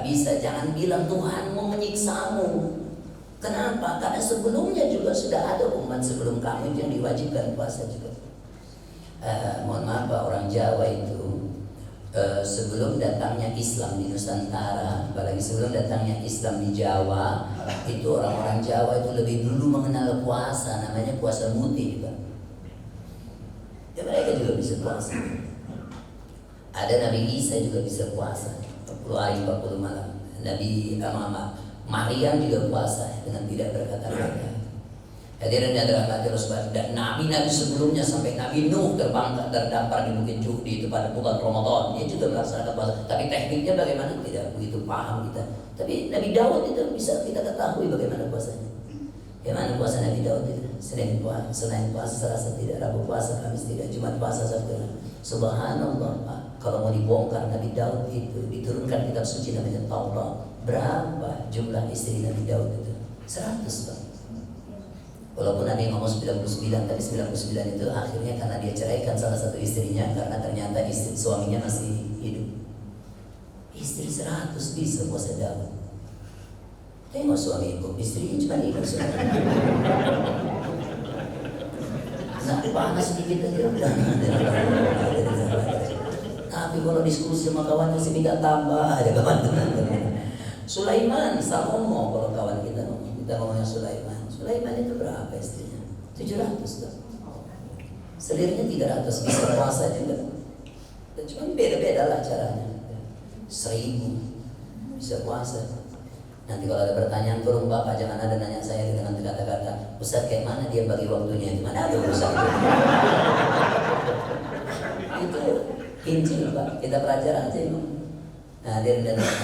bisa, jangan bilang Tuhanmu menyiksamu. Kenapa? Karena sebelumnya juga sudah ada umat sebelum kamu yang diwajibkan puasa juga. Mohon maaf Pak, orang Jawa itu sebelum datangnya Islam di Nusantara, apalagi sebelum datangnya Islam di Jawa, itu orang-orang Jawa itu lebih dulu mengenal puasa, namanya puasa muti Pak. Ya mereka juga bisa puasa. Ada Nabi Isa juga bisa puasa 40 hari 40 malam. Nabi Maryam juga puasa dengan tidak berkata-kata. Hadirin yang dirahmati Allah, dan nabi-nabi sebelumnya sampai Nabi Nuh terdampar di Bukit Juhdi itu pada bulan Ramadan, dia juga melaksanakan puasa. Tapi tekniknya bagaimana tidak begitu paham kita. Tapi Nabi Daud itu bisa kita ketahui bagaimana puasanya. Bagaimana puasa Nabi Daud itu? Senin puasa, Selasa tidak, Rabu puasa, Kamis tidak, Jumat puasa, Sabtu. Subhanallah Pak, kalau mau dibongkar Nabi Daud itu diturunkan kitab suci namanya Taurat. Berapa jumlah istri Nabi Daud itu? 100 Pak. Walaupun ada yang ngomong 99, tapi 99 itu akhirnya karena dia ceraikan salah satu istrinya karena ternyata suaminya masih hidup. Istri 100 bisa puasa Daud. Tengok suami ikut, istrinya cuma ikut sebenarnya. Nah, panas sedikit aja udah. Tapi kalau diskusi sama kawan masih minta tambah aja kawan-kawan. Sulaiman, Salomo kalau kawan kita ngomongnya Sulaiman. Sulaiman itu berapa istrinya? 700 tuh. Selirnya 300, bisa puasa juga. Cuma beda-beda lah caranya. 1000 bisa puasa. Nanti kalau ada pertanyaan turun Bapak, jangan ada nanya saya dengan kata-kata Ustaz kayak mana dia bagi waktunya, mana ada Ustaz. Itu Injil Pak, kita pelajari aja. Nah dia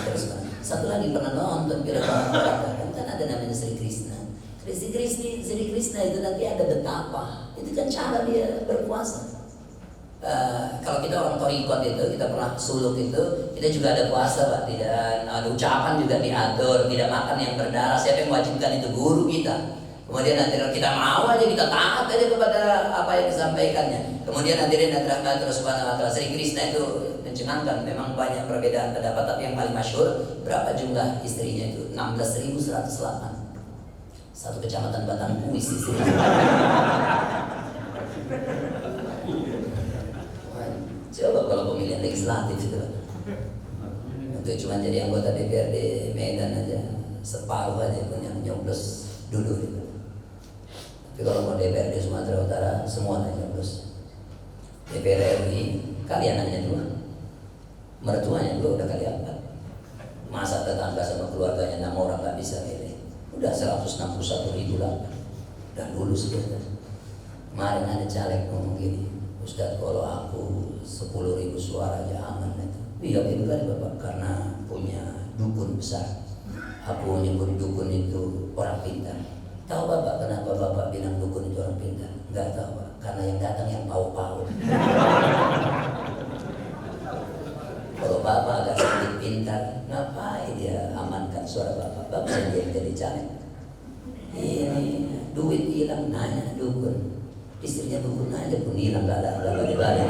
terus Pak. Satu lagi pernah nonton film kan ada namanya Sri Krishna. Sri Krishna itu nanti ada betapa. Itu kan cara dia berpuasa. Kalau kita orang Torikot itu, kita pernah suluk itu, kita juga ada puasa Pak. Tidak ada ucapan juga diatur, tidak makan yang berdarah. Siapa yang mewajibkan itu? Guru kita. Kemudian nanti kita mau aja, kita taat aja kepada apa yang disampaikannya. Kemudian nanti terus Subhanahu wa Ta'ala. Sri Krishna itu mencengangkan, memang banyak perbedaan pendapat, tapi yang paling masyhur berapa jumlah istrinya itu? 16.108. Satu kecamatan Batang Kuis istrinya. Coba kalau pemilihan legislatif itu untuk cuma jadi anggota DPRD Medan aja separuh aja pun yang nyoblos dulu gitu. Tapi kalau mau DPRD Sumatera Utara semua nyoblos. DPR RI kalian hanya 2, mertuanya 2 udah kali 4. Masa tetangga sama keluarganya 6 orang nggak bisa milih, udah 161.000 lah, udah lulus gitu. Kemarin ada caleg ngomong gini, Ustadz kalau aku 10.000 suara aja aman itu. Iya itu kan Bapak, karena punya dukun besar. Aku nyebut dukun itu orang pintar. Tahu Bapak kenapa Bapak bilang dukun itu orang pintar? Enggak tahu Pak, karena yang datang yang pau-pau. Kalau Bapak agak sedikit pintar, ngapain dia amankan suara Bapak? Bapak saja yang jadi caleg. Ini duit hilang nanya dukun. Istrinya dukun aja pun hilang, gak ada balik-balik.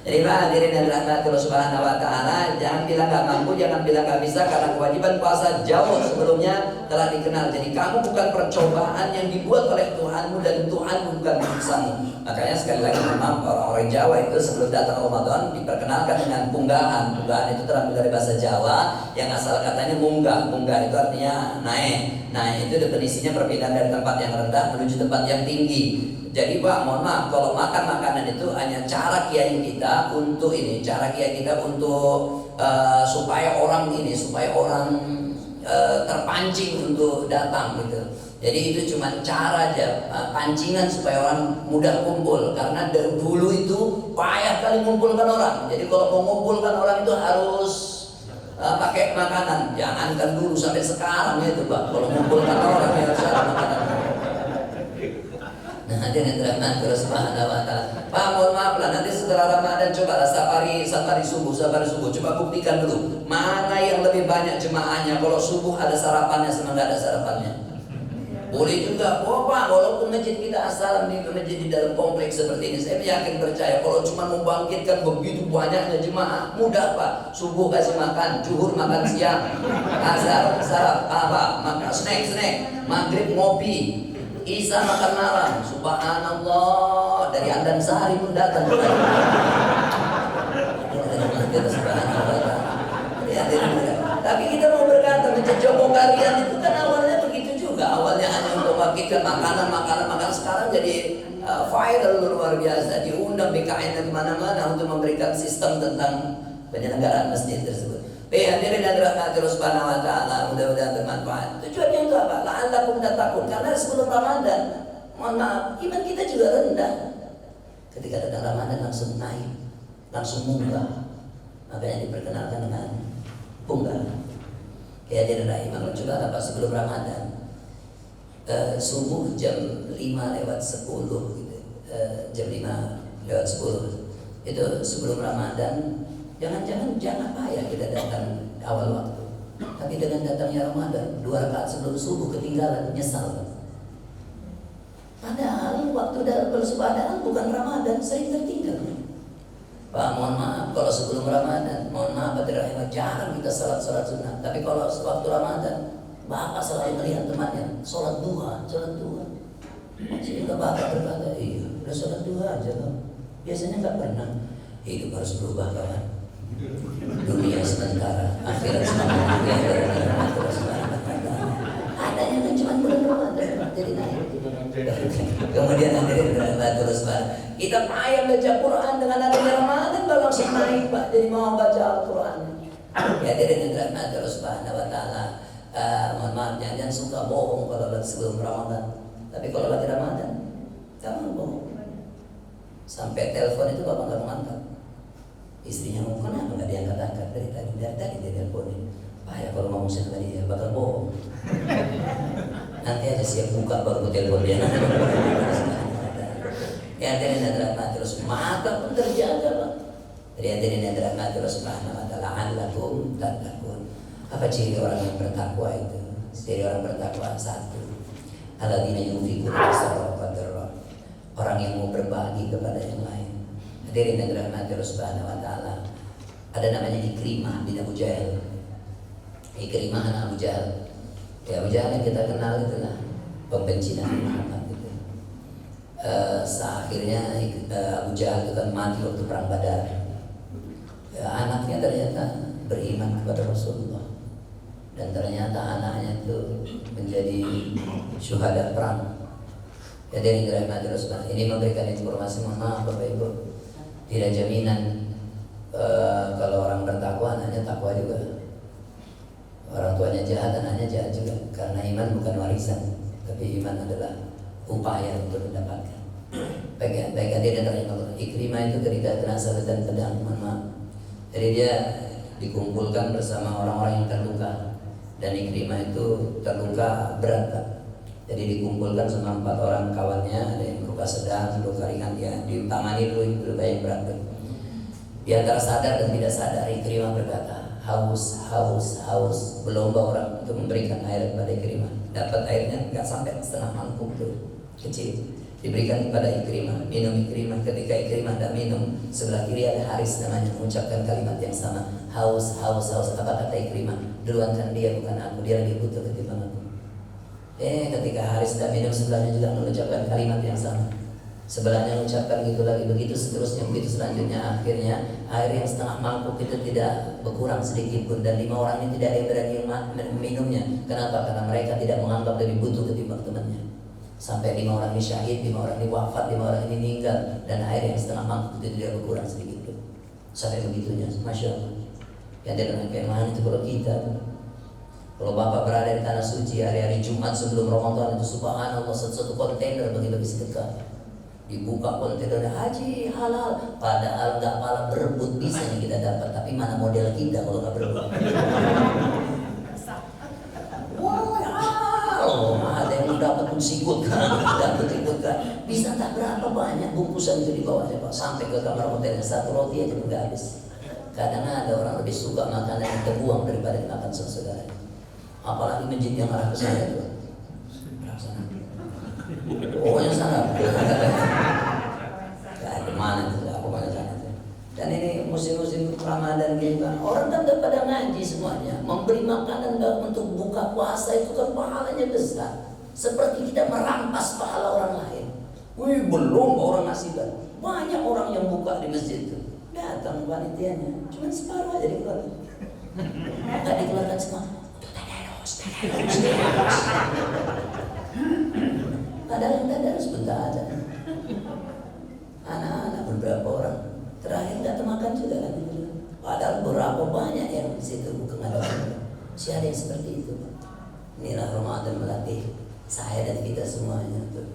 Jadi Pak, hadirin yang dirahmati Allah Subhanahu wa Ta'ala, jangan bilang gak mampu, jangan bilang gak bisa, karena kewajiban puasa jauh sebelumnya telah dikenal. Jadi kamu bukan percobaan yang dibuat oleh Tuhanmu, dan Tuhanmu bukan menyiksamu. Makanya sekali lagi memang orang-orang Jawa itu sebelum datang Ramadan diperkenalkan dengan punggahan. Punggahan itu terambil dari bahasa Jawa yang asal katanya munggah. Munggah itu artinya naik. Nah itu definisinya perpindahan dari tempat yang rendah menuju tempat yang tinggi. Jadi Pak, mohon maaf kalau makan makanan itu hanya cara kiai kita untuk ini, cara kiai kita untuk supaya orang terpancing untuk datang gitu. Jadi itu cuma cara aja, pancingan supaya orang mudah kumpul. Karena dari dulu itu payah kali mengumpulkan orang. Jadi kalau mau mengumpulkan orang itu harus pakai makanan. Jangankan dulu, sampai sekarang itu Pak, kalau mengumpulkan orang ya harus ada makanan. Nah, hadirin dirahmati Allah Subhanahu wa Ta'ala. Pak, mohon maaf lah, nanti setelah Ramadan cobalah safari subuh. Coba buktikan dulu mana yang lebih banyak jemaahnya. Kalau subuh ada sarapannya sama nggak ada sarapannya. Boleh juga, Pak, walaupun masjid kita asal di masjid di dalam kompleks seperti ini, saya yakin percaya kalau cuma membangkitkan begitu banyaknya jemaah, mudah Pak. Subuh kasih makan, zuhur makan siang, asar sarap, makan snack, maghrib ngopi, isya makan malam. Subhanallah, dari Andan Sari pun datang. Tapi kita mau berkata, Masjid Jogokarian itu kan awalnya begitu juga. Awalnya hanya untuk membangkitkan makanan. Sekarang jadi viral luar biasa. Diundang BKN dan kemana-mana untuk memberikan sistem tentang penyelenggaraan masjid tersebut. Hadirin dan rahmatir subhanahu wa ta'ala, mudah-mudahan bermanfaat. Tujuannya itu apa? La'allakum tattaqun. Karena sebelum Ramadan, mohon maaf, iman kita juga rendah. Ketika datang Ramadan langsung naik, langsung munggah. Makanya diperkenalkan dengan punggah. Hadirin rahimahullah, coba apa sebelum Ramadan? Subuh jam 5:10 gitu. Jam 5:10 itu sebelum Ramadan. Jangan payah kita datang awal waktu. Tapi dengan datangnya Ramadan, 2 rakaat sebelum subuh ketinggalan, nyesal. Padahal waktu bersubahan bukan Ramadan, sering tertinggal. Pak, mohon maaf kalau sebelum Ramadan, mohon maaf rahimah, jarang kita salat sunnah. Tapi kalau waktu Ramadan, Bapak selalu melihat temannya sholat duha. Sehingga Bapak berkata, iya, udah sholat duha aja loh. Biasanya nggak pernah. Hidup harus berubah kawan. Dunia sementara, akhirat sementara. Adanya kan cuma bulan Ramadan, jadi naik. Kemudian hadirin terus Pak, kita payah baca Quran dengan adanya Ramadan kalau langsung naik Pak, jadi mau baca Al-Quran. Hadirin terus Subhanahu wa ta'ala. Mohon maaf, jangan suka bohong kalau sebelum Ramadan. Tapi kalau lagi Ramadan, jangan bohong. Sampai telepon itu Bapak nggak mengangkat. Istrinya mau kenapa nggak diangkat-angkat dari tadi dia teleponin. Payah kalau ngomong sama dia bakal bohong. Nanti aja siap buka baru telepon dia. Ya hadirin dan rahmat terus mata pun terjaga Pak. Jadi hadirin dan rahmat terus Subhanahu wa ta'ala, la'allakum tattaqun. Apa ciri orang yang bertakwa itu? Ciri orang bertakwa satu, alladzina yunfiquna bis-sarra'i wad-dharra. Orang yang mau berbagi kepada yang lain. Hadirin dan rahmat Subhanahu wa ta'ala. Ada namanya Ikrimah bin Abu Jahal. Ikrimah anak Abu Jahal. Ya Abu Jahal yang kita kenal itulah pembenci Nabi Muhammad gitu. Akhirnya Abu Jahal itu kan mati waktu perang Badar. Ya, anaknya ternyata beriman kepada Rasulullah. Dan ternyata anaknya itu menjadi syuhada perang. Ya dari rahmat Rasulullah. Ini memberikan informasi, mohon maaf Bapak Ibu, tidak jaminan kalau orang bertakwa anaknya takwa juga. Orang tuanya jahat, anaknya jahat juga. Karena iman bukan warisan, tapi iman adalah upaya untuk mendapatkan. Baik hadirin rahimahullah. Ikrimah itu ketika kena sabetan pedang, mohon maaf. Jadi dia dikumpulkan bersama orang-orang yang terluka. Dan Ikrimah itu terluka berat Pak. Jadi dikumpulkan sama 4 orang kawannya, ada yang luka sedang, luka ringan, ya ditangani dulu yang berat. Di antara sadar dan tidak sadar, Ikrimah berkata, haus, berlomba orang untuk memberikan air kepada Ikrimah. Dapat airnya nggak sampai setengah mangkuk tuh, kecil. Diberikan kepada Ikrimah, minum Ikrimah. Ketika Ikrimah tidak minum, sebelah kiri ada Haris namanya mengucapkan kalimat yang sama, haus. Apa kata Ikrimah? Duluan kan dia, bukan aku, dia lagi butuh ketimbang aku. Ketika Haris tidak minum, sebelahnya juga mengucapkan kalimat yang sama. Sebelahnya mengucapkan gitu lagi, begitu seterusnya, begitu selanjutnya. Akhirnya air yang setengah mangkuk itu tidak berkurang sedikit pun. Dan 5 orang ini tidak ada yang berani minumnya. Kenapa? Karena mereka tidak menganggap lebih butuh ketimbang temannya. Sampai 5 orang ini syahid, 5 orang ini wafat, 5 orang ini meninggal. Dan air yang setengah mangkuk itu tidak berkurang sedikit pun. Sampai begitunya, Masya Allah. Yang dengan keimanan itu kalau kita, kalau Bapak berada di tanah suci hari-hari Jumat sebelum Ramadan itu subhanallah, satu kontainer bagi-bagi sedekah. Dibuka kontainer haji halal, padahal nggak malah berebut bisa nih kita dapat, tapi mana model kita kalau nggak berebut. Ada yang dapat pun sikut kan, bisa tak berapa banyak bungkusan itu di bawahnya Pak, sampai ke kamar hotelnya 1 roti aja nggak habis. Kadang ada orang lebih suka makanan yang terbuang daripada dimakan saudara. Apalagi masjid yang arah ke sana itu. sana. Pokoknya sana. Gak mana tuh, pokoknya sana. Dan ini musim-musim Ramadan gini kan, orang kan udah pada ngaji semuanya. Memberi makanan untuk buka puasa itu kan pahalanya besar. Seperti kita merampas pahala orang lain. Wih, belum orang ngasih kan. Banyak orang yang buka di masjid itu. Datang panitianya, cuma separuh aja dikeluarkan. Enggak dikeluarkan semua. Padahal sebentar aja. Anak-anak beberapa orang terakhir nggak makan juga kan. Padahal berapa banyak yang di situ bukan ada. Si ada yang seperti itu. Inilah Ramadan melatih saya dan kita semuanya untuk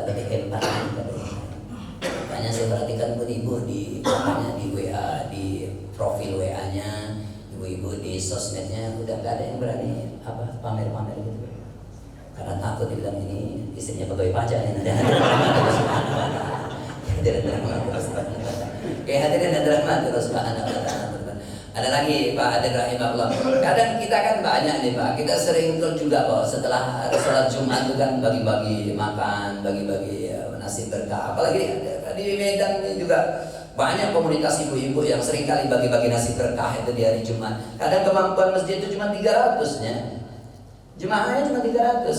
lebih empati kepada yang lain. Makanya saya perhatikan ibu-ibu di WA, di profil WA-nya, ibu-ibu di sosmednya udah gak ada yang berani pamer-pamer gitu. Karena takut dibilang ini istrinya pegawai pajak ini ada. Hadirin dan rahmat Allah Subhanahu wa taala. Ada lagi Pak Adil rahimahullah. Kadang kita kan banyak nih Pak. Kita sering juga Pak setelah sholat Jumat itu kan bagi-bagi makan, bagi-bagi nasi berkah. Apalagi di Medan ini juga banyak komunitas ibu-ibu yang sering kali bagi-bagi nasi berkah itu di hari Jumat. Kadang kemampuan masjid itu cuma 300-nya. Jemaahnya cuma 300.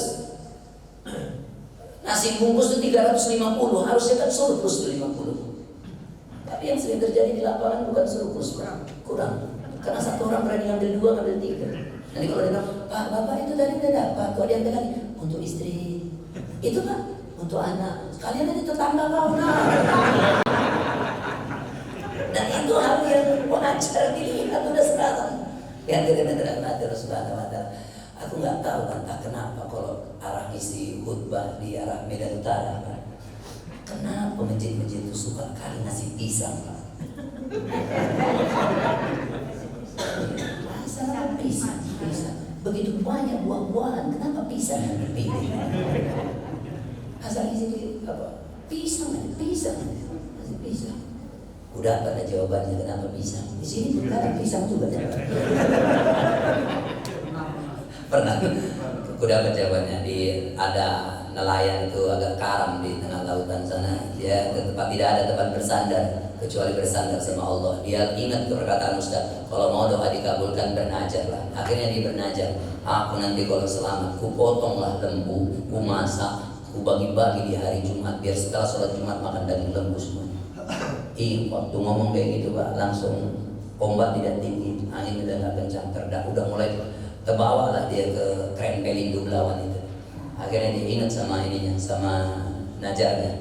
Nasi bungkus itu 350, harusnya kan surplus tuh 50. Tapi yang sering terjadi di lapangan bukan surplus, kurang. Karena satu orang berani ngambil 2, ngambil 3. Nanti kalau dia bilang, Pak, Bapak itu tadi udah dapat, kalau dia bilang untuk istri, itu Pak, untuk anak, kalian nanti tetangga kau nah. Dan itu hal yang wajar dilihat udah sekarang. Yang tidak terus banget. Aku nggak tahu entah kenapa kalau arah isi khutbah di arah Medan Utara, Pak. Kenapa masjid-masjid itu suka kali ngasih pisang, Pak? Masalah pisang. Begitu banyak buah-buahan, kenapa pisang yang dipilih? Asal isi apa? Pisang. Ngasih pisang. Udah pada jawabannya kenapa pisang? Di sini pun ada pisang juga. Pernah aku dapat jawabannya ada nelayan itu agak karam di tengah lautan sana. Dia ke tempat tidak ada tempat bersandar kecuali bersandar sama Allah. Dia ingat perkataan Ustaz, kalau mau doa dikabulkan bernazarlah. Akhirnya dia bernazar, aku nanti kalau selamat ku potonglah lembu, ku masak, ku bagi-bagi di hari Jumat biar setelah sholat Jumat makan daging lembu semua. Waktu ngomong kayak gitu Pak, langsung ombak tidak tinggi, angin udah nggak kencang, udah mulai terbawa lah dia ke keren Pelindo Belawan itu. Akhirnya dia ingat sama ininya, sama najarnya.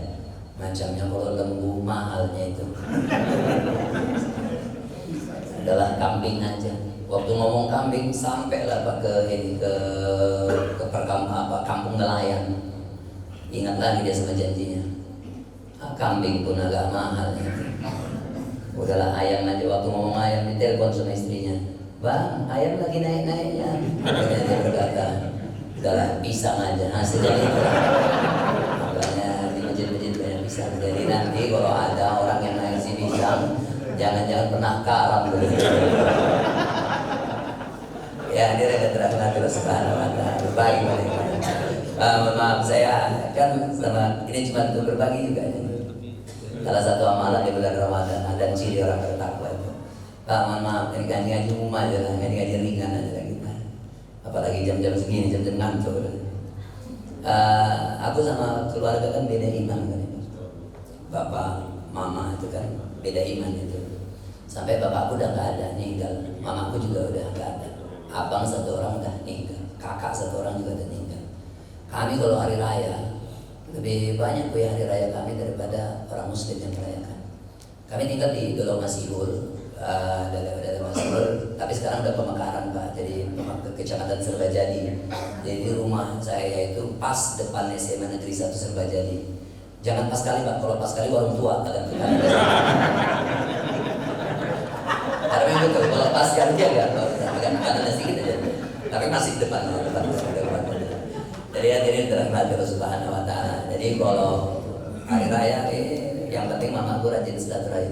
Macamnya kalau lembu mahalnya itu adalah kambing aja. Waktu ngomong kambing sampailah Pak ke kampung nelayan. Ingat lagi dia sama janjinya. Kambing pun agak mahal itu. Udahlah ayam aja. Waktu ngomong ayam ditelepon sama istrinya, Bang, ayam lagi naik-naiknya. Akhirnya dia berkata, udahlah pisang aja hasilnya itu. Makanya di masjid-masjid banyak pisang. Jadi nanti kalau ada orang yang naik si pisang, jangan-jangan pernah karam dulu. Ya, dia ada terang terus Subhanahu wa taala. Berbagi mereka. Maaf saya kan sama ini cuma untuk berbagi juga. Salah satu amalan di bulan Ramadan ada ciri orang bertakwa itu. Pak, mohon maaf, ini ngaji umum aja lah, ngaji ringan aja lah kita. Apalagi jam-jam segini, jam-jam ngantuk. Aku sama keluarga kan beda iman kan. Bapak, mama itu kan beda iman itu. Sampai bapakku udah nggak ada, meninggal. Mamaku juga udah nggak ada. Abang satu orang udah meninggal, kakak satu orang juga udah meninggal. Kami kalau hari raya lebih banyak kue hari raya kami daripada orang Muslim yang merayakan. Kami tinggal di Dolong Masihul, daerah Masihul, tapi sekarang udah pemekaran Pak, jadi kecamatan Serbajadi. Jadi rumah saya itu pas depan SMA Negeri 1 Serbajadi. Jangan pas kali Pak, kalau pas kali warung tua kadang kita. Tapi betul, kalau pas kali dia agak sedikit aja, tapi masih depan. Jadi hadirin dirahmati Allah Subhanahu wa taala. Jadi kalau hari raya yang penting mamaku rajin silaturahim.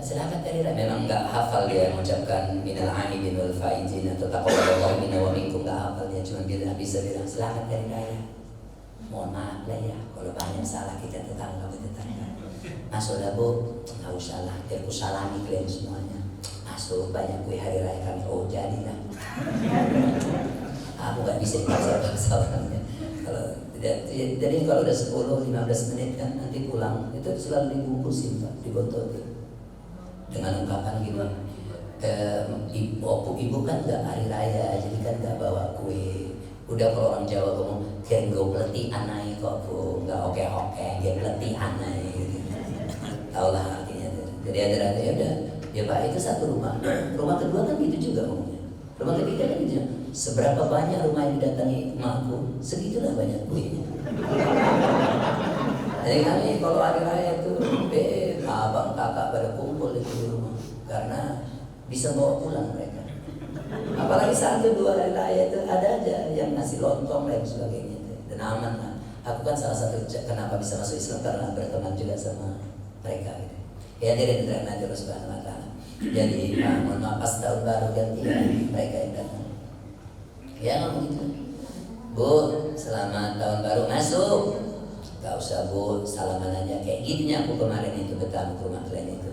selamat hari raya. Memang nggak hafal dia mengucapkan minal aidin wal faizin atau taqabbalallahu minna wa minkum, nggak hafal dia, cuma bisa bilang selamat hari raya. Mohon maaf lah ya kalau banyak salah kita tetangga. Masuk dah bu, nggak usah lah, biar ku salami kalian semuanya. Masuk banyak kue hari raya kami, oh jadilah. Aku nggak bisa dipaksa orangnya. Jadi kalau udah 10-15 menit kan nanti pulang itu selalu dibungkusin Pak, dibotolin dengan ungkapan gini, ibu kan nggak hari raya jadi kan nggak bawa kue. Udah kalau orang Jawa ngomong kian gue peleti anai kok bu, nggak oke dia peleti anai gitu. Tahu lah artinya. Jadi ada ya udah ya Pak, itu satu rumah kedua kan gitu juga ngomongnya, rumah ketiga kan gitu. Seberapa banyak rumah yang didatangi emakku, segitulah banyak kuenya. Jadi kami kalau hari raya itu abang kakak pada kumpul di rumah karena bisa bawa pulang mereka. Apalagi 1-2 hari raya itu ada aja yang ngasih lontong dan sebagainya dan aman lah. Aku kan salah satu kenapa bisa masuk Islam karena berteman juga sama mereka gitu. Ya dari Allah Subhanahu wa taala. Jadi mohon maaf pas tahun baru ganti ya, mereka yang datang. Ya ngomong gitu. Bu, selamat tahun baru masuk. Gak usah bu, salaman aja. Kayak gitunya aku kemarin itu bertamu ke rumah kalian itu.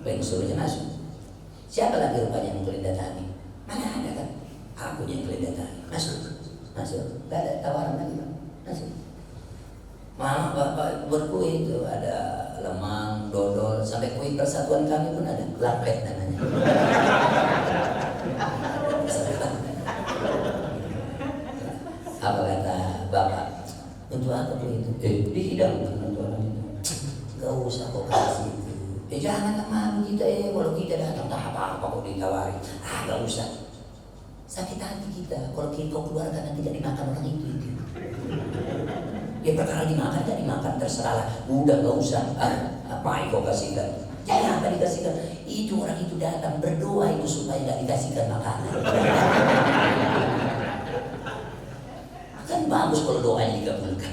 Kalian suruhnya masuk. Siapa lagi rupanya yang kalian datangi? Mana ada kan? Aku yang kalian datangi. Masuk. Gak ada tawaran lagi Pak. Masuk. Mama bapak berkue itu ada lemang, dodol, sampai kue persatuan kami pun ada. Lapet namanya. Apa kata bapak? Untuk apa tuh itu? Dihidangkan untuk orang itu. Gak usah kok kasih itu. Jangan malu kita kalau kita datang tak apa-apa kok ditawari. Gak usah. Sakit hati kita kalau kita keluarga nanti tidak dimakan orang itu. Ya perkara dimakan tak dimakan terserahlah. Udah gak usah. Apa kau kasihkan? Jangan apa dikasihkan. Itu orang itu datang berdoa itu supaya gak dikasihkan makanan. Kan bagus kalau doanya dikabulkan.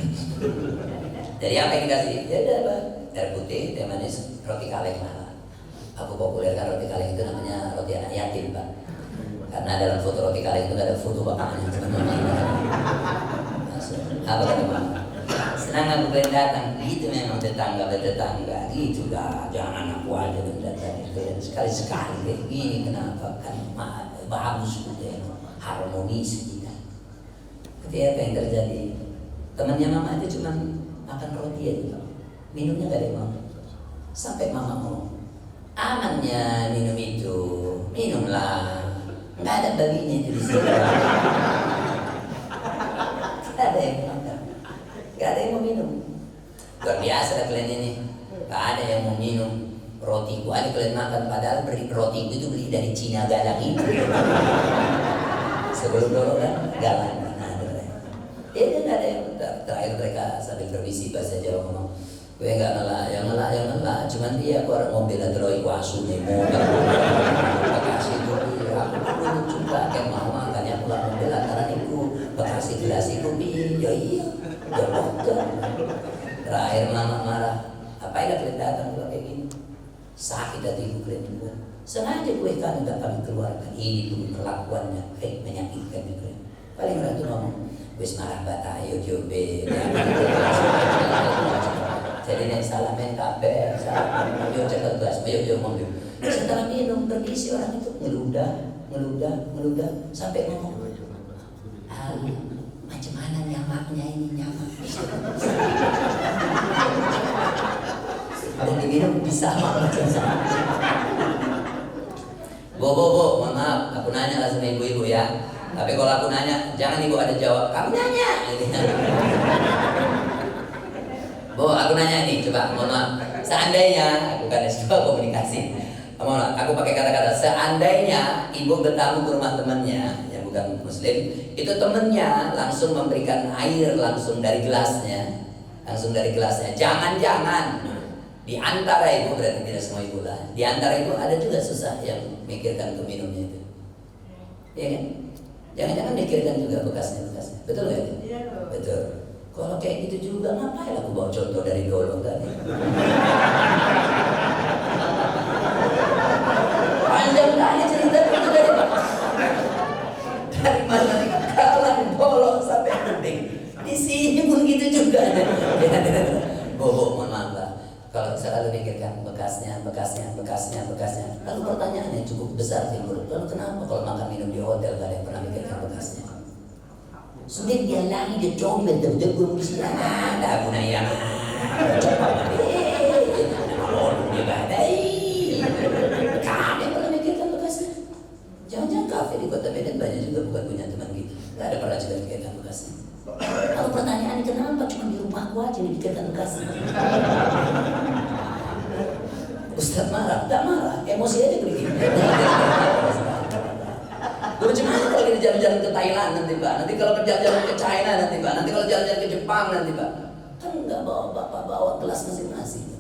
Jadi apa yang dikasih? Ya udah Pak, air putih, teh manis, roti kaleng lah. Aku populerkan roti kaleng itu namanya roti anak yatim Pak. Karena dalam foto roti kaleng itu ada foto bapaknya. Apa kata Pak? Senang aku kalian datang, gitu memang tetangga gitu dah. Jangan aku aja yang datang sekali-sekali kayak gini. Kenapa? Kan bagus gitu ya, harmonis kita. Tapi apa yang terjadi? Temannya mama itu cuma makan roti aja, minumnya gak ada yang mau. Sampai mama mau, amannya minum itu, minumlah. Nggak ada babinya itu di sini. Nggak ada yang makan, nggak ada yang mau minum. Luar biasa lah kalian ini. Nggak ada yang mau minum roti gua ada kalian makan, padahal beli roti itu beli dari Cina galang itu. Sebelum dulu kan galang. Ya kan ada yang terakhir mereka sambil berbisik bahasa Jawa ngomong, gue nggak ngelak, cuman dia aku orang mobil terlalu kuasu nih mau kasih itu, aku perlu juga kayak mau makanya aku orang mobil antara itu bekasi gelas itu ya iya, dokter. Terakhir mama marah, apa yang kalian datang kalau kayak gini? Sakit hati ibu kalian juga. Sengaja gue kan nggak kami keluarkan ini tuh perlakuannya kayak menyakitkan juga. Paling orang tuh ngomong, wis marah bata ayo coba. Jadi yang salah main kabel, salah ayo cekat gelas, ayo mobil. Setelah minum terisi orang itu ngeludah sampai ngomong, macam mana nyamaknya ini nyamak. Dan diminum bisa macam sama. Bu, mohon maaf, aku nanya lah sama ibu-ibu ya. Tapi kalau aku nanya, jangan ibu ada jawab, kamu nanya. Bu, aku nanya nih, coba, mohon maaf. Seandainya, aku kan S2 komunikasi, mohon maaf, aku pakai kata-kata, seandainya ibu bertamu ke rumah temannya, yang bukan muslim, itu temannya langsung memberikan air langsung dari gelasnya, Jangan-jangan di antara ibu, berarti tidak semua ibu lah, di antara ibu ada juga susah yang mikirkan untuk minumnya itu, iya kan? Jangan-jangan mikirkan juga bekasnya, betul nggak? Iya. Betul. Kalau kayak gitu juga ngapain aku bawa contoh dari dulu tadi? bekasnya. Lalu pertanyaannya cukup besar timbul. Lalu kenapa kalau makan minum di hotel gak ada yang pernah mikirkan bekasnya? Sudah dia lagi dia combet dia burung di sini. Ada guna yang cepat. Kalau dia badai, kami pernah mikirkan bekasnya. Jangan-jangan kafe di Kota Medan banyak juga bukan punya teman kita. Gak ada pernah juga mikirkan bekasnya. Kalau pertanyaannya kenapa cuma di rumahku aja dipikirkan bekasnya? Ustaz marah, tak marah, emosi aja begini. Bagaimana kalau kita jalan-jalan ke Thailand nanti Pak? Nanti kalau jalan-jalan ke China nanti Pak? Nanti kalau jalan-jalan ke Jepang nanti Pak? Kan nggak bawa bapak bawa kelas masing-masing.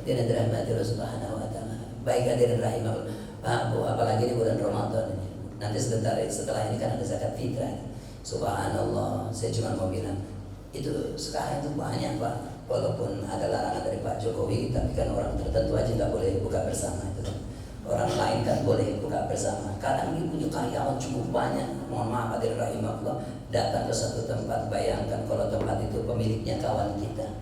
Hadirin dirahmati Allah Subhanahu wa taala. Baik hadirin rahimahullah. Pak, Bu, apalagi di bulan Ramadan ini. Nanti setelah ini kan ada zakat fitrah. Subhanallah, saya cuma mau bilang itu sekarang itu banyak Pak. Walaupun ada larangan dari Pak Jokowi, tapi kan orang tertentu aja nggak boleh buka bersama itu. Orang lain kan boleh buka bersama. Kadang dia punya karyawan cukup banyak. Mohon maaf hadirin rahimahullah, datang ke satu tempat, bayangkan kalau tempat itu pemiliknya kawan kita.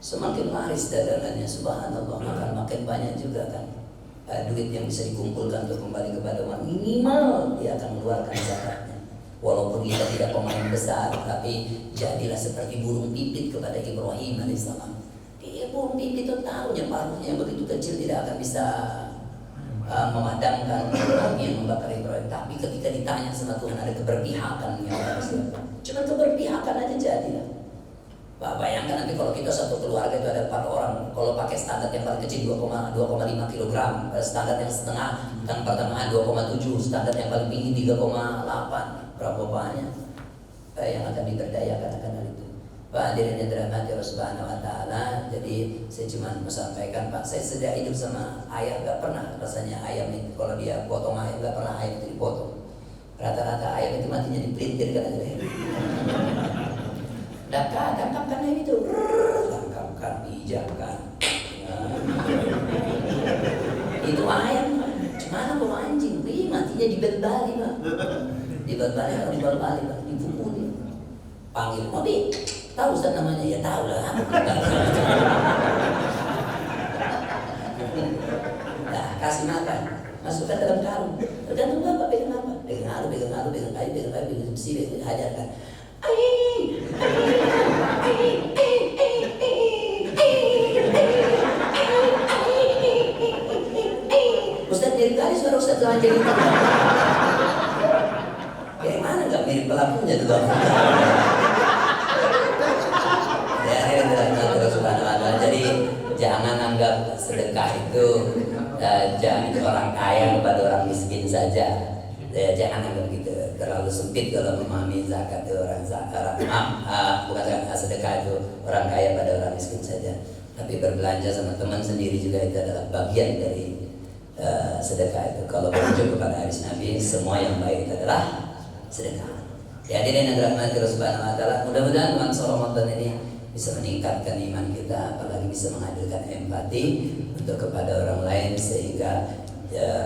Semakin laris dagangannya, subhanallah, makin banyak juga kan duit yang bisa dikumpulkan untuk kembali kepada uang. Minimal dia akan mengeluarkan zakatnya. Walaupun kita tidak pemain besar, tapi jadilah seperti burung pipit kepada Ibrahim alaihissalam. Dia burung pipit itu tahunya paruhnya yang begitu kecil tidak akan bisa memadamkan api yang membakar Ibrahim. Tapi ketika ditanya sama Tuhan ada keberpihakan yang harus siapa? Cuma keberpihakan aja jadilah. Pak, bayangkan nanti kalau kita satu keluarga itu ada 4 orang, kalau pakai standar yang paling kecil 2,5 kg, standar yang setengah, yang pertengahan 2,7, standar yang paling tinggi 3,8, berapa banyak yang akan diberdayakan akan hal itu. Pak, hadirin yang dirahmati Allah Subhanahu wa taala, jadi saya cuma mau sampaikan Pak, saya sudah hidup sama ayam, gak pernah rasanya ayam itu kalau dia potong ayam gak pernah ayam itu dipotong. Rata-rata ayam itu matinya dipelintir kan aja. Tangkapkan ayam itu, tangkapkan, pijakkan. Itu ayam, gimana kalau anjing? Matinya dibalik Pak. Dibalik atau dibalik Pak, dipukuli. Panggil, Mobi, tahu Ustaz namanya? Ya tahu lah. Nah, kasih makan, masukkan dalam karung. Tergantung Bapak pegang apa? Pegang alu, pegang kayu, pegang besi, hajarkan. Ustaz mirip kali suara Ustaz sama jadi kayak mana gak mirip pelakunya tuh Bang? Jadi jangan anggap sedekah itu jangan orang kaya kepada orang miskin saja. Jangan anggap gitu terlalu sempit kalau memahami zakat itu bukan zakat, sedekah itu orang kaya pada orang miskin saja. Tapi berbelanja sama teman sendiri juga itu adalah bagian dari sedekah itu. Kalau merujuk kepada hadis Nabi, semua yang baik itu adalah sedekah. Ya, hadirin yang dirahmati Allah Subhanahu wa taala, mudah-mudahan bulan Ramadan ini bisa meningkatkan iman kita, apalagi bisa menghadirkan empati untuk kepada orang lain sehingga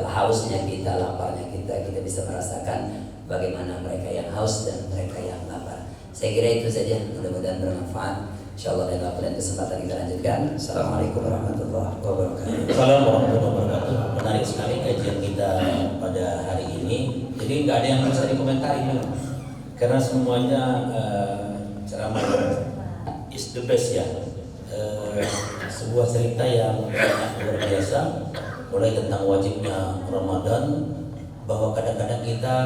hausnya kita, laparnya kita bisa merasakan bagaimana mereka yang haus dan mereka yang lapar. Saya kira itu saja, mudah-mudahan bermanfaat. Insyaallah dan waktu dan kesempatan kita lanjutkan. Assalamualaikum warahmatullahi wabarakatuh. Assalamualaikum warahmatullahi wabarakatuh. Menarik sekali kajian kita pada hari ini. Jadi nggak ada yang bisa dikomentari karena semuanya ceramah is the best ya. Sebuah cerita yang luar biasa, mulai tentang wajibnya Ramadan, bahwa kadang-kadang kita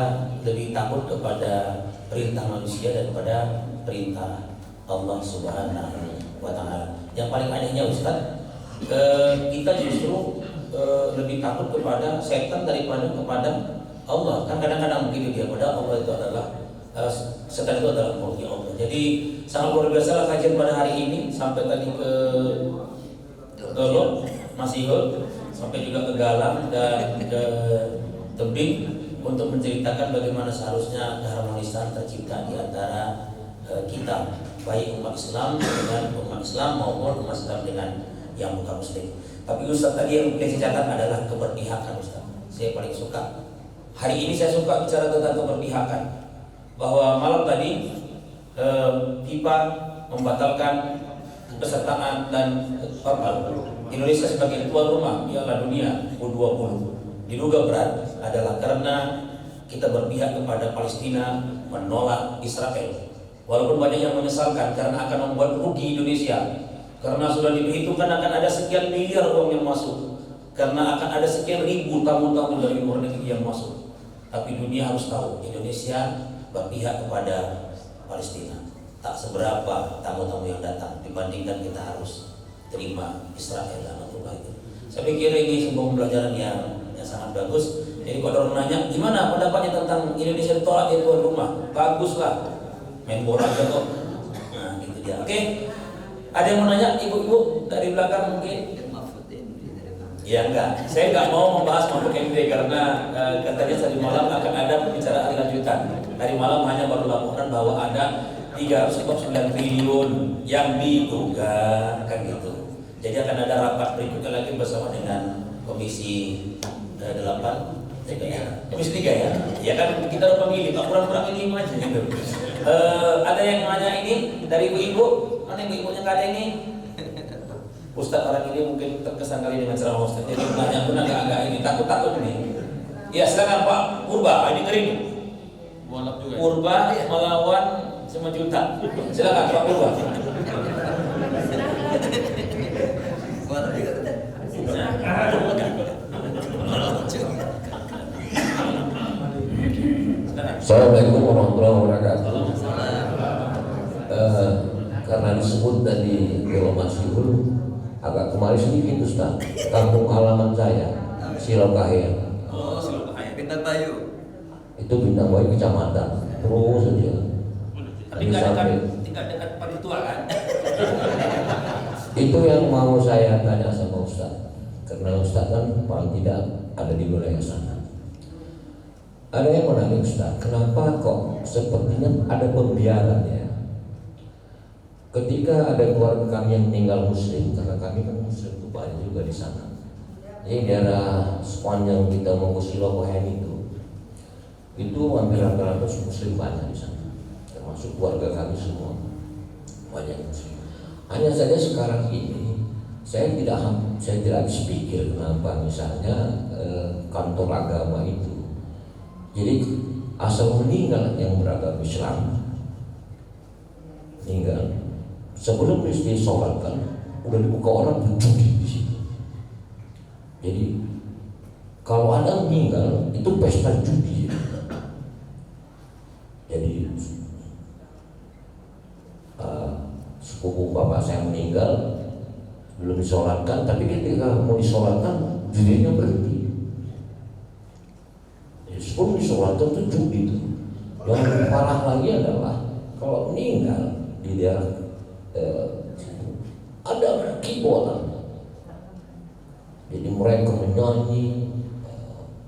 lebih takut kepada perintah manusia daripada perintah Allah Subhanahu wa taala. Yang paling anehnya Ustaz, kita justru lebih takut kepada setan daripada kepada Allah. Kan kadang-kadang begitu dia, padahal Allah itu adalah setan itu adalah makhluk Allah. Jadi sangat luar biasa lah kajian pada hari ini, sampai tadi ke Dolok, Masihul, sampai juga ke Galang dan ke Tebing untuk menceritakan bagaimana seharusnya keharmonisan tercipta di antara kita, baik umat Islam dengan umat Islam maupun umat Islam dengan yang bukan Muslim. Tapi Ustaz tadi yang saya catat adalah keberpihakan Ustaz. Saya paling suka. Hari ini saya suka bicara tentang keberpihakan. Bahwa malam tadi FIFA membatalkan kepesertaan dan Indonesia sebagai tuan rumah Piala Dunia U20 diduga berat adalah karena kita berpihak kepada Palestina, menolak Israel. Walaupun banyak yang menyesalkan karena akan membuat rugi Indonesia, karena sudah diperhitungkan akan ada sekian miliar uang yang masuk, karena akan ada sekian ribu tamu-tamu dari luar negeri yang masuk. Tapi dunia harus tahu Indonesia berpihak kepada Palestina. Tak seberapa tamu-tamu yang datang dibandingkan kita harus terima Israel dan untuk itu. Saya pikir ini sebuah pembelajaran yang sangat bagus. Jadi kalau orang nanya gimana pendapatnya tentang Indonesia ditolak jadi tuan rumah, baguslah, main bola aja kok. Nah gitu dia. Oke. Ada yang mau nanya ibu-ibu dari belakang mungkin? Ya enggak, saya enggak mau membahas Mahfud MD karena katanya tadi malam akan ada pembicaraan lanjutan. Tadi malam hanya baru laporan bahwa ada 349 triliun yang diduga kan gitu. Jadi akan ada rapat berikutnya lagi bersama dengan Komisi 8 Komisi 3 ya. Ya kan kita udah pemilih, Pak kurang-kurang ini aja gitu. Ada yang nanya ini dari ibu-ibu, mana ibu-ibunya nggak ada ini? Ustadz orang ini mungkin terkesan kali dengan ceramah Ustadz. Jadi nanya benar nggak ini, takut-takut ini. Ya silakan Pak Purba, ini kering. Purba melawan 5 juta. Silakan Pak Purba. Assalamualaikum warahmatullahi wabarakatuh. Karena disebut tadi Dewa Masyhur, agak kemarin sedikit Ustaz. Kampung halaman saya, Silokahir. Oh, Silokahir. Bintang Bayu. Itu Bintang Bayu kecamatan. Terus saja. Tapi tinggal dekat Panitua kan? Itu yang mau saya tanya sama Ustaz. Karena Ustaz kan paling tidak ada di wilayah sana. Ada yang menanya Ustaz, kenapa kok sepertinya ada pembiaran ya? Ketika ada keluarga kami yang meninggal Muslim, karena kami kan Muslim itu banyak juga di sana. Jadi daerah sepanjang kita mau ke Silokahir itu hampir rata-rata Muslim banyak di sana, termasuk keluarga kami semua banyak Muslim. Hanya saja sekarang ini saya tidak habis pikir kenapa misalnya kantor agama itu. Jadi asal meninggal yang beragama Islam meninggal sebelum disolatkan udah dibuka orang berjudi di situ. Jadi kalau ada meninggal itu pesta judi. Jadi sepupu bapak saya meninggal belum disolatkan, tapi ketika mau disolatkan judinya berhenti. Sebelum disolatkan itu judi itu. Yang parah lagi adalah kalau meninggal di daerah ada keyboard. Jadi mereka menyanyi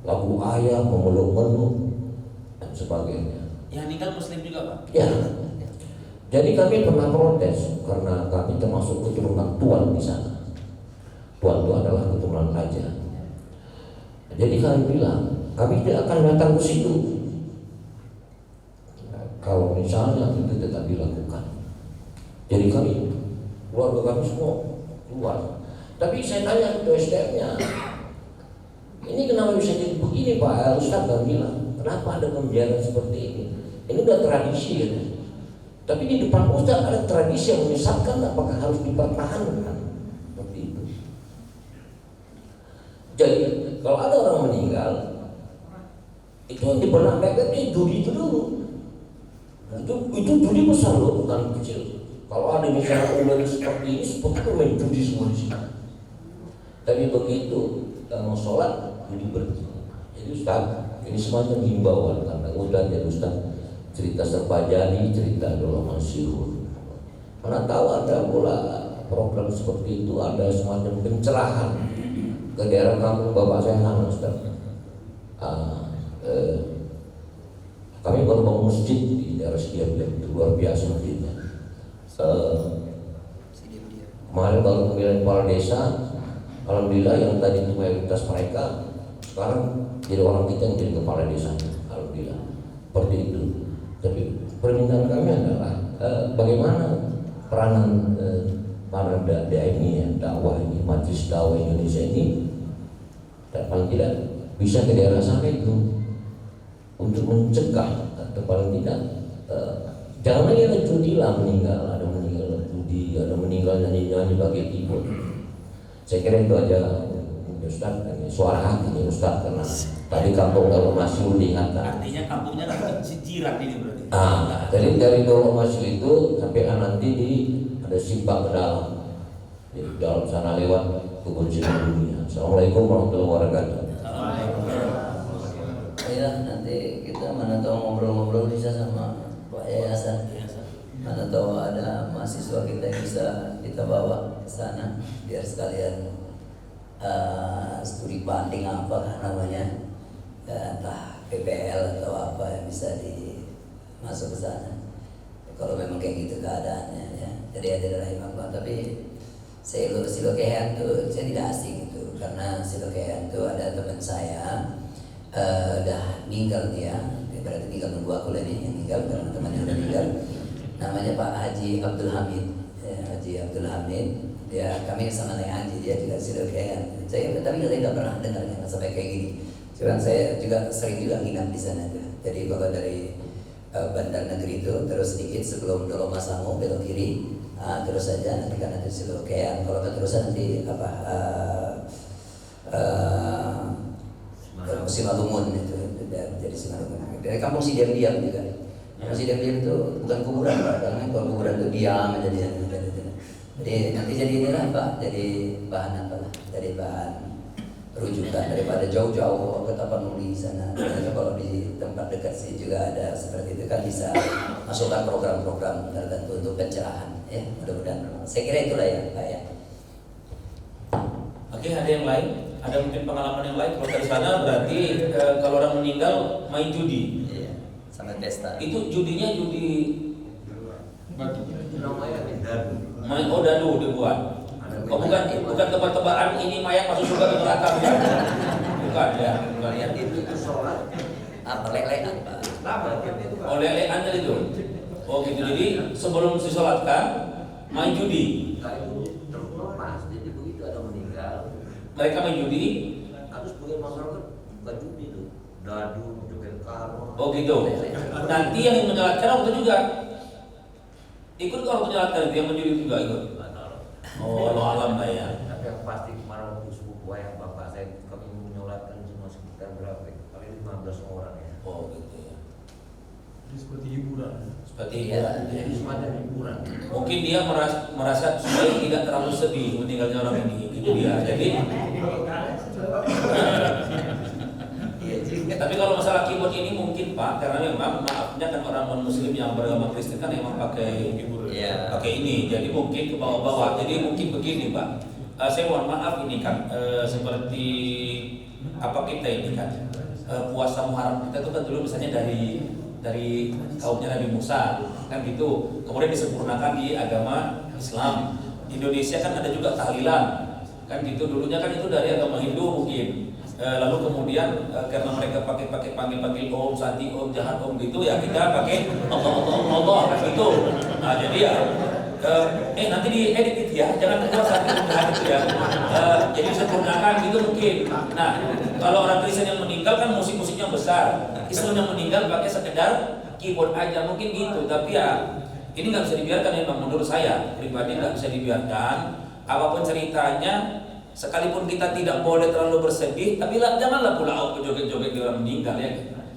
lagu ayah, memeluk-meluk dan sebagainya. Yang meninggal Muslim juga Pak? Ya. Jadi kami pernah protes karena kami termasuk keturunan tuan di sana. Tuan itu adalah keturunan raja. Jadi kami bilang kami tidak akan datang ke situ kalau misalnya itu tetap dilakukan. Jadi kami, keluarga kami semua keluar. Tapi saya tanya ke SDM-nya, ini kenapa bisa jadi begini Pak? Ustaz kan bilang, kenapa ada pembiaran seperti ini? Ini udah tradisi ya. Tapi di depan Ustaz ada tradisi yang menyesatkan, apakah harus dipertahankan? Seperti itu. Jadi kalau ada orang meninggal, itu yang dipernakan itu judi itu dulu. Itu judi besar loh, bukan kecil. Kalau ada misalnya umur seperti ini, seperti itu main judi semua di sini. Tapi begitu mau sholat, judi berhenti. Jadi Ustaz, ini semacam himbauan karena Ustaz ya Ustaz cerita Serpajali, cerita Dewa Masyhur. Mana tahu ada pula program seperti itu, ada semacam pencerahan ke daerah kampung bapak saya sana Ustaz. Kami baru bangun masjid di daerah Sidiam itu luar biasa masjidnya. Kemarin baru pemilihan kepala desa, alhamdulillah yang tadi itu mayoritas mereka sekarang jadi orang kita yang jadi kepala desa, alhamdulillah. Seperti itu. Tapi permintaan kami adalah bagaimana peranan para dakwah ini, dakwah ini, majlis dakwah Indonesia ini, dan paling tidak bisa ke daerah sana itu untuk mencegah atau paling tidak jangan lagi ada judi lah meninggal, ada meninggal judi, ada meninggal nyanyi-nyanyi pakai keyboard. Saya kira itu aja Ustaz, suara hati nih Ustaz, karena tadi kampung Dolo Masyu lihat kan. Artinya kampungnya si jiran ini berarti. Jadi dari Dolo Masyu itu sampai nanti ada simpang ke dalam. Di dalam sana lewat kebun sinar dunia. Assalamualaikum warahmatullahi wabarakatuh. Ya, nanti kita mana tahu ngobrol-ngobrol bisa sama Pak Yayasan. Mana tahu ada mahasiswa kita yang bisa kita bawa ke sana biar sekalian studi banding apa namanya, entah PPL atau apa yang bisa masuk ke sana. Kalau memang kayak gitu keadaannya ya. Jadi ada rahimahullah. Tapi Silokehan tuh saya tidak asing itu, karena Silokehan tuh ada teman saya udah meninggal dia, berarti tinggal nunggu aku lagi yang meninggal karena temannya udah meninggal. Namanya Pak Haji Abdul Hamid, ya, Haji Abdul Hamid. Ya kami sama naik haji, dia juga Silokehan. Saya tapi saya nggak pernah dengar yang sampai kayak gini. Cuman saya juga sering juga nginap di sana tuh. Jadi kalau dari Bandar Negeri itu terus sedikit sebelum Dolo Masango belok kiri. Terus saja nanti kan ada Silokehan. Kalau keterusan nanti apa Simalungun itu jadi Simalungun. Dari kampung Sidiam-diam juga. Kampung Sidiam-diam itu bukan kuburan Pak, karena kalau kuburan itu diam aja dia. Jadi nanti jadi inilah Pak, jadi bahan apa lah, jadi bahan rujukan daripada jauh-jauh ke Tapanuli sana. Karena kalau di tempat dekat sih juga ada seperti itu kan, bisa masukkan program-program tertentu untuk pencerahan ya, mudah-mudahan. Saya kira itulah ya Pak ya. Oke, ada yang lain? Ada mungkin pengalaman yang lain? Kalau dari sana berarti kalau orang meninggal main judi. Iya, sampai pesta. Itu judinya judi main dadu dibuat. Oh bukan tebak-tebakan ini mayat masuk surga atau neraka bukan? Bukan ya, bukan ya. Itu sholat apa lelean Pak? Oh lelean tadi itu. Oh gitu. Jadi sebelum disolatkan main judi. Terlepas, jadi begitu ada meninggal, Mereka main judi. harus sebagai masyarakat bukan judi itu, dadu, joget karo. Oh gitu. Nanti yang menyelatkan waktu juga ikut, kalau menyelatkan itu yang menjudi juga ikut. Oh Allah alam lah ya. Tapi yang pasti kemarin waktu sepupu ayah bapak saya kami menyolatkan cuma sekitar berapa? Kali 15 orang ya. Oh gitu ya. Jadi seperti hiburan. Seperti Iya. Jadi semacam hiburan. mungkin dia merasa supaya tidak terlalu sedih meninggalnya orang ini. Gitu dia. Jadi tapi kalau masalah keyboard ini mungkin Pak, karena memang maafnya kan orang non muslim yang beragama Kristen kan memang pakai Iya. pakai ini, jadi mungkin ke bawah-bawah. Jadi mungkin begini Pak, saya mohon maaf ini kan seperti apa kita ini kan puasa Muharram kita itu kan dulu misalnya dari kaumnya Nabi Musa kan gitu, kemudian disempurnakan di agama Islam. Indonesia kan ada juga tahlilan kan gitu, dulunya kan itu dari agama Hindu mungkin. Lalu kemudian karena mereka pakai panggil om, santi om, jahat om gitu ya, kita pakai Allah gitu. Nah jadi ya nanti diedit itu ya, jangan keluar santi om, jahat itu ya. Jadi sempurnakan gitu mungkin. Nah kalau orang Kristen yang meninggal kan musik-musiknya besar, Islam yang meninggal pakai sekedar keyboard aja mungkin gitu. Tapi ya ini nggak bisa dibiarkan memang, menurut saya pribadi nggak bisa dibiarkan. Apapun ceritanya, sekalipun kita tidak boleh terlalu bersedih, tapi janganlah pula joget-joget di orang meninggal ya.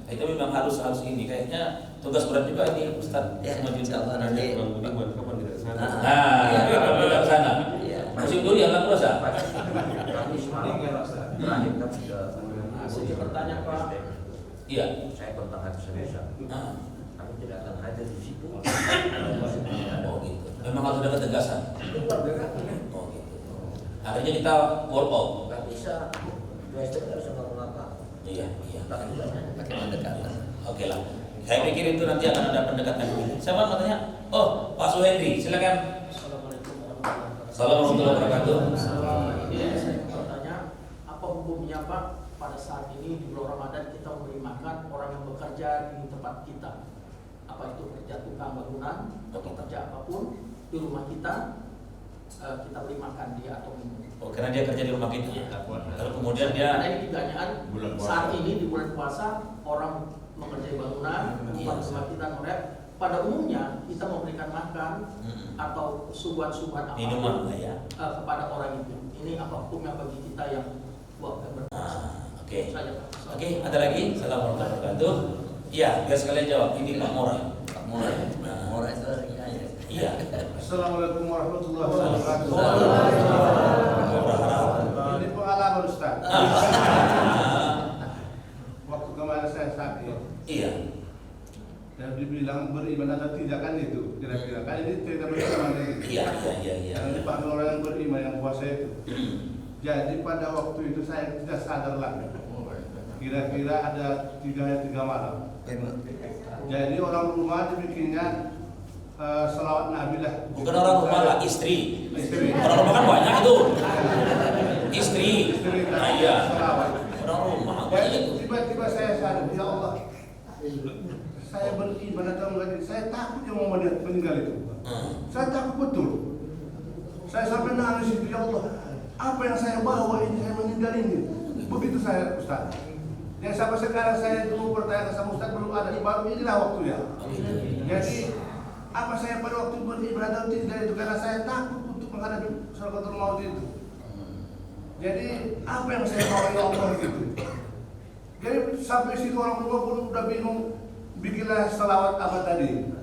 Itu memang harus ini kayaknya tugas berat juga ini Ustaz. Ya, Sama insyaallah nanti. Kapan tidak sana? Nah, kita ke sana. Iya. Musim durian kan puasa. Kami semalam terakhir kan sudah bertanya Pak. Iya. saya tentang hati saya. Nah, Kami tidak akan hadir di situ. oh gitu. Memang harus ada ketegasan. Itu keluarga kami. Oh gitu. Akhirnya kita work out. Nggak bisa. Dua istri nggak bisa ngapa-ngapa. Iya. Tak ada. Pakai pendekatan. Oke lah. Saya pikir itu nanti akan ada pendekatan. Saya mau tanya, oh Pak Suhendri, silakan. Assalamualaikum warahmatullahi wabarakatuh. Assalamualaikum warahmatullahi wabarakatuh. Saya ingin bertanya, apa hukumnya Pak pada saat ini di bulan Ramadan kita memberi makan orang yang bekerja di tempat kita, apa itu kerja tukang bangunan atau kerja apapun di rumah kita, kita beri makan dia atau minum. Oh, karena dia kerja di rumah kita. Lalu kemudian Karena dia ini pertanyaan Bulan puasa. saat ini di bulan puasa orang mengerjai bangunan, tempat kebangkitan mereka. Pada umumnya kita memberikan makan atau suguhan-suguhan apa minuman lah ya. kepada orang itu. Ini apa hukumnya bagi kita yang berpuasa? Oke. Saja, Pak. Oke, ada lagi? Assalamualaikum warahmatullahi wabarakatuh. Iya, biar sekalian jawab. Ini Pak Mora. Pak Mora, Mora itu orang kaya. Iya. Assalamualaikum warahmatullahi wabarakatuh. Ini pengalaman Ustaz. Waktu kemarin saya sakit Iya. dan dibilang beriman atau tidak kan itu kira-kira kan ini cerita beriman gitu. Iya. Yang dipanggil orang yang beriman yang puasa itu. Jadi pada waktu itu saya tidak sadar lagi. Kira-kira ada 3 malam. Jadi orang rumah dibikinnya selawat Nabi lah. Bukan orang rumah lah, istri. Istri. Orang rumah kan banyak itu. Istri. Istri Nah, iya. selawat. Orang rumah banyak Jadi itu. tiba-tiba saya sadar, ya Allah, saya beriman atau enggak, saya takut yang mau meninggal itu. Saya takut betul. Saya sampai nangis itu, ya Allah, apa yang saya bawa ini, saya meninggal ini. Begitu saya, Ustaz. Yang sampai sekarang saya dulu bertanya sama Ustaz, belum ada baru inilah waktunya. Jadi apa saya pada waktu beribadah atau tidak itu karena saya takut untuk menghadapi syaratul maut itu. Jadi apa yang saya bawa ya Allah gitu. Jadi sampai situ orang rumah pun udah bingung, bikinlah selawat apa tadi.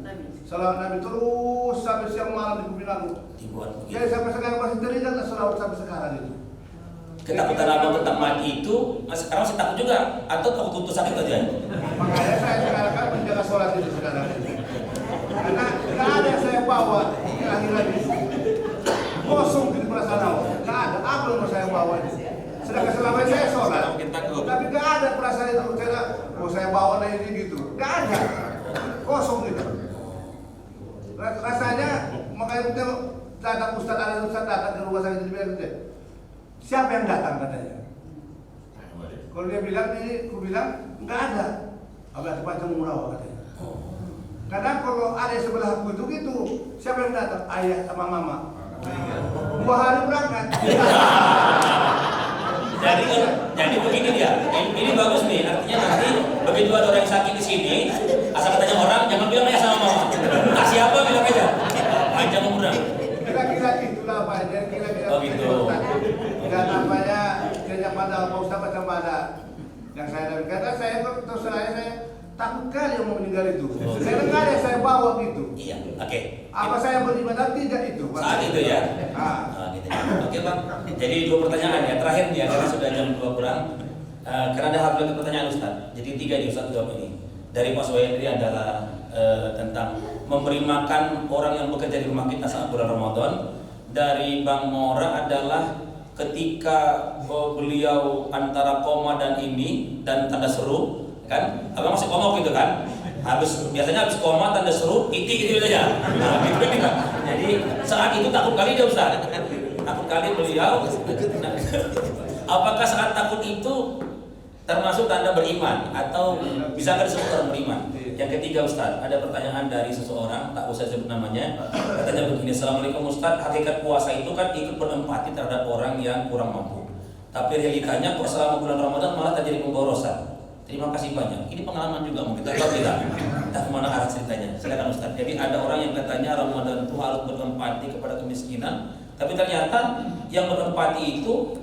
Selawat Nabi terus sampai siang malam di kuping aku. Dibuat Jadi sampai sekarang masih teringat selawat sampai sekarang itu. ketakutan abang tentang mati itu, sekarang saya takut juga. Atau takut untuk sakit aja? Makanya saya sekarang kan menjaga sholat itu sekarang. Karena nggak ada yang saya bawa di akhirat itu. Kosong di perasaan awal. Nggak ada apa yang mau saya bawa itu. Sedangkan selama ini saya sholat, tapi nggak ada perasaan itu. Saya mau saya bawa lagi gitu. Nggak ada. Kosong gitu. Rasanya makanya kita datang Ustaz datang ke rumah saya, dia bilang, siapa yang datang katanya? Kalau dia bilang ini, aku bilang nggak ada. Abang panjang murah katanya. Karena kalau ada yang sebelah aku itu gitu, siapa yang datang? Ayah sama mama. 2 hari berangkat. Jadi begini dia. Ini bagus nih. Artinya nanti begitu ada orang yang sakit di sini, asal katanya orang jangan bilang ayah sama mama. Tak siapa bilang aja. Panjang umurnya. Kira-kira itulah Pak. Jadi kira-kira Oh, gitu. Dan nampaknya dia pada Pak Ustaz macam pada yang saya dapat. Karena saya terus saya takut kali yang mau meninggal itu. Saya dengar ya saya bawa gitu. Iya. Oke. Apa saya beribadah tidak itu? Pak? Saat itu ya. Gitu. Oke Bang. Jadi 2 pertanyaan ya. Terakhir ya karena sudah jam 2 kurang. Karena ada satu pertanyaan Ustaz. Jadi 3 di Ustaz jawab ini. Dari Pak Suhairi adalah tentang memberi makan orang yang bekerja di rumah kita saat bulan Ramadan. Dari Bang Mora adalah ketika beliau antara koma dan ini dan tanda seru, kan? Abang masih koma gitu kan? Biasanya habis koma tanda seru, titik gitu aja. Nah, gitu kan. Jadi saat itu takut kali dia Ustaz. Takut kali beliau. Nah, apakah saat takut itu termasuk tanda beriman atau bisa nggak disebut orang beriman? Yang ketiga Ustaz, ada pertanyaan dari seseorang, tak usah sebut namanya. Katanya begini, Assalamualaikum Ustaz, hakikat puasa itu kan ikut berempati terhadap orang yang kurang mampu. Tapi realitanya kok selama bulan Ramadan malah terjadi pemborosan. Terima kasih banyak. Ini pengalaman juga mungkin kita tidak. Entah kemana arah ceritanya. Silakan Ustaz. Jadi ada orang yang katanya Ramadan itu harus berempati kepada kemiskinan, tapi ternyata yang berempati itu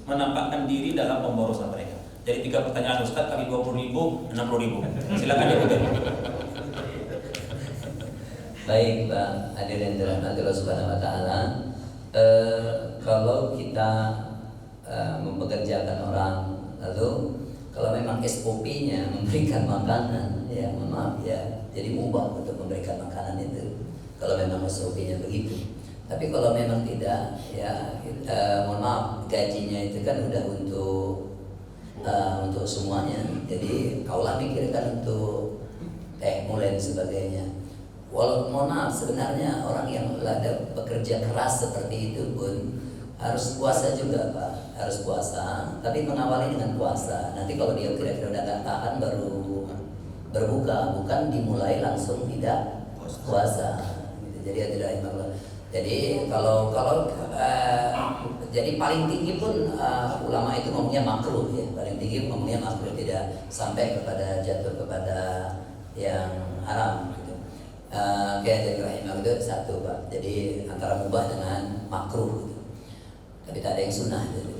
menampakkan diri dalam pemborosan mereka. Jadi 3 pertanyaan Ustaz kali 20.000, 60.000. Silakan ya Ustaz. Baik Pak hadirin dirahmati Allah Subhanahu wa taala. Kalau kita mempekerjakan orang, lalu kalau memang SOP-nya memberikan makanan, ya mohon maaf ya, jadi mubah untuk memberikan makanan itu. Kalau memang SOP-nya begitu. Tapi kalau memang tidak, ya mohon maaf, gajinya itu kan udah untuk semuanya. Jadi kaulah pikirkan untuk mulai dan sebagainya. Walau mohon maaf, sebenarnya orang yang ada bekerja keras seperti itu pun harus puasa juga Pak, harus puasa. Tapi mengawali dengan puasa. Nanti kalau dia kira-kira udah gak tahan baru berbuka, bukan dimulai langsung tidak puasa. Jadi tidak Allah. Jadi jadi paling tinggi pun ulama itu ngomongnya makruh ya, paling tinggi ngomongnya makruh, tidak sampai kepada jatuh kepada yang haram gitu. Kayak rahimah itu satu Pak, jadi antara mubah dengan makruh gitu. Tapi tak ada yang sunnah gitu.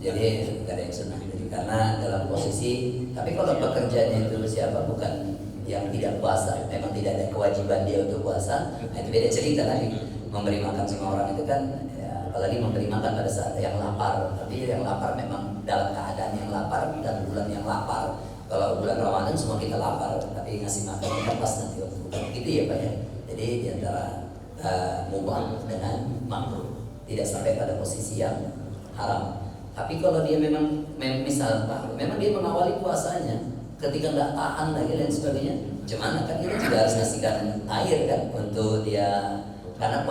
Jadi tidak ada yang sunnah jadi, karena dalam posisi, tapi kalau pekerjaannya itu siapa, bukan yang tidak puasa, memang tidak ada kewajiban dia untuk puasa, nah itu beda cerita lagi. Memberi makan semua orang itu kan ya, apalagi memberi makan pada saat yang lapar, tapi yang lapar memang dalam keadaan yang lapar dan bulan yang lapar. Kalau bulan Ramadan semua kita lapar, tapi ngasih makan kita pas nanti waktu bukan gitu ya Pak ya. Jadi diantara mubah dengan makruh, tidak sampai pada posisi yang haram. Tapi kalau dia memang misal Pak, memang dia mengawali puasanya, ketika nggak tahan lagi dan sebagainya, gimana kan kita juga harus ngasihkan air kan untuk dia, karena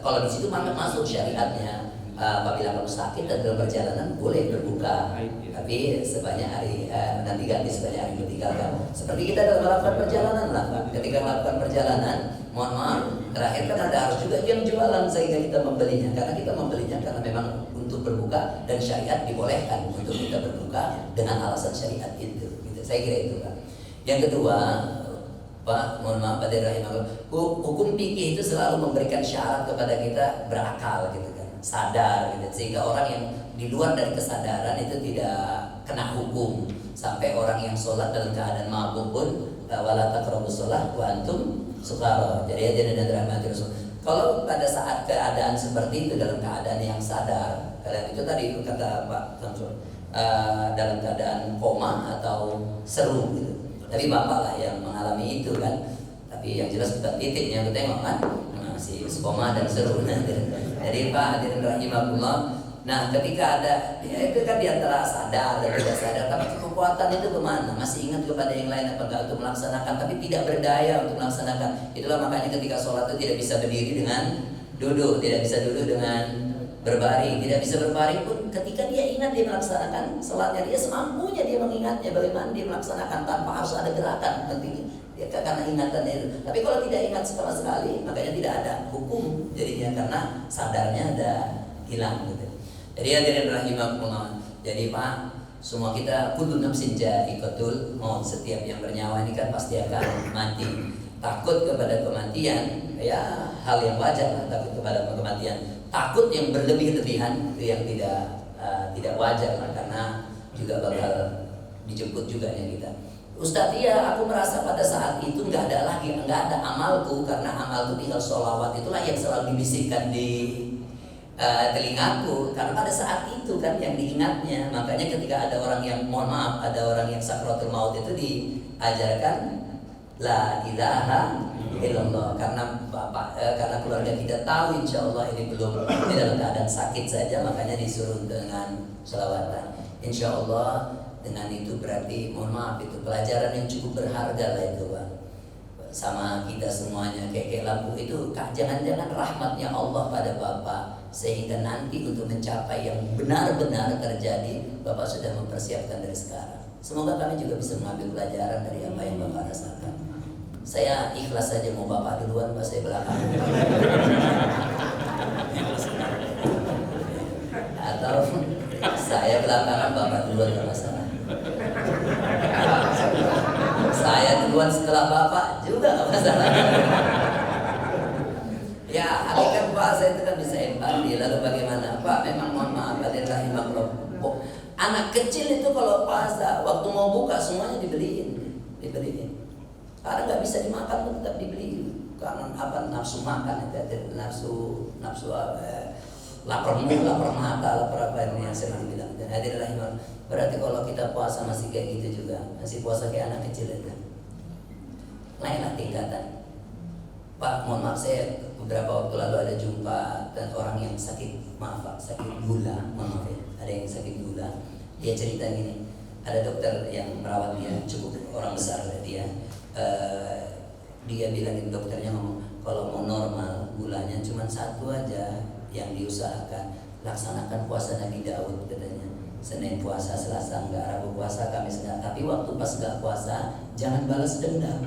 kalau di situ masuk syariatnya, apabila kamu sakit dan dalam perjalanan boleh berbuka, tapi sebanyak hari nanti ganti sebanyak hari ditinggalkan. Seperti kita dalam melakukan perjalanan lah Pak. Ketika melakukan perjalanan, mohon maaf, terakhir kan ada harus juga yang jualan sehingga kita membelinya, karena kita membelinya karena memang untuk berbuka dan syariat dibolehkan untuk kita berbuka dengan alasan syariat itu. Gitu. Saya kira itu Pak. Yang kedua, Pak, mohon maaf Pak rahimahullah, hukum fikih itu selalu memberikan syarat kepada kita berakal gitu kan, sadar gitu, sehingga orang yang di luar dari kesadaran itu tidak kena hukum. Sampai orang yang sholat dalam keadaan mabuk pun wala taqrabus sholat wa antum sukara. Jadi hadirin dan dirahmati Rasul, kalau pada saat keadaan seperti itu dalam keadaan yang sadar, kalian itu tadi kata Pak Samsul, dalam keadaan koma atau seru gitu. Tapi bapak lah yang mengalami itu kan. Tapi yang jelas bukan titiknya, kita tengok kan, si koma dan seru. Jadi Pak hadirin rahimahullah, nah ketika ada ya itu kan diantara sadar dan tidak sadar, tapi kekuatan itu kemana? Masih ingat kepada yang lain apa enggak untuk melaksanakan, tapi tidak berdaya untuk melaksanakan. Itulah makanya ketika sholat itu tidak bisa berdiri dengan duduk, tidak bisa duduk dengan berbaring, tidak bisa berbaring pun ketika dia ingat dia melaksanakan sholatnya, dia semampunya dia mengingatnya bagaimana dia melaksanakan tanpa harus ada gerakan penting dia karena ingatan itu. Tapi kalau tidak ingat sama sekali, makanya tidak ada hukum jadinya, karena sadarnya ada hilang gitu. Jadi hadirin rahimakumullah, jadi Pak, semua kita kullu nafsin ja'iqatul maut, setiap yang bernyawa ini kan pasti akan mati. Takut kepada kematian ya hal yang wajar lah, takut kepada kematian. Takut yang berlebih-lebihan itu yang tidak wajar lah, karena juga bakal dijemput juga ya kita. Ustadz, iya aku merasa pada saat itu nggak ada amalku, karena amalku tinggal sholawat, itulah yang selalu dibisikkan di telingaku, karena pada saat itu kan yang diingatnya. Makanya ketika ada orang yang, mohon maaf, ada orang yang sakratul maut itu diajarkan la ilaha illallah, karena karena keluarga kita tahu insya Allah ini belum di dalam keadaan sakit saja, makanya disuruh dengan sholawatan. Insya Allah dengan itu berarti, mohon maaf, itu pelajaran yang cukup berharga lah itu Pak, sama kita semuanya. Kayak lampu itu, jangan-jangan rahmatnya Allah pada Bapak, sehingga nanti untuk mencapai yang benar-benar terjadi, Bapak sudah mempersiapkan dari sekarang. Semoga kami juga bisa mengambil pelajaran dari apa yang Bapak rasakan. Saya ikhlas saja mau Bapak duluan, Pak, saya belakang. Atau saya belakangan, Bapak duluan, gak masalah. Saya duluan setelah Bapak juga gak masalah. Ya hakikat puasa itu kan bisa empati. Lalu bagaimana Pak? Memang mohon maaf hadirin rahimahullah, anak kecil itu kalau puasa waktu mau buka semuanya dibeliin. Karena nggak bisa dimakan pun tetap dibeli, karena apa, nafsu makan itu, nafsu lapar mata, lapar apa ini yang saya bilang. Dan hadirin rahimahullah, berarti kalau kita puasa masih kayak gitu juga, masih puasa kayak anak kecil itu, lainlah tingkatan. Pak, mohon maaf, saya beberapa waktu lalu ada jumpa dan orang yang sakit, maaf Pak, sakit gula, mohon maaf ya, ada yang sakit gula. Dia cerita gini, ada dokter yang merawat dia, cukup orang besar dia. Dia bilangin, dokternya ngomong, kalau mau normal gulanya cuma satu aja yang diusahakan, laksanakan puasa Nabi Daud katanya. Senin puasa, Selasa enggak, Rabu puasa, Kamis enggak. Tapi waktu pas enggak puasa jangan balas dendam.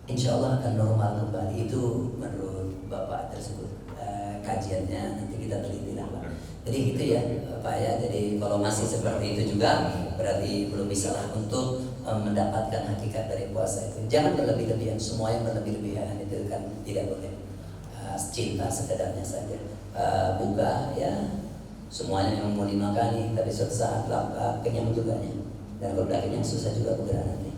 insya Allah akan normal kembali. Itu menurut Bapak tersebut. Kajiannya nanti kita teliti lah Pak. Jadi gitu ya Pak ya. Jadi kalau masih seperti itu juga berarti belum bisa lah untuk mendapatkan hakikat dari puasa itu. Jangan berlebih-lebihan. Semua yang berlebih-lebihan itu kan tidak boleh. Cinta sekedarnya saja. Buka ya. Semuanya yang mau dimakani, tapi suatu saat kenyang juga nya. Dan kalau udah kenyang susah juga bergerak nanti.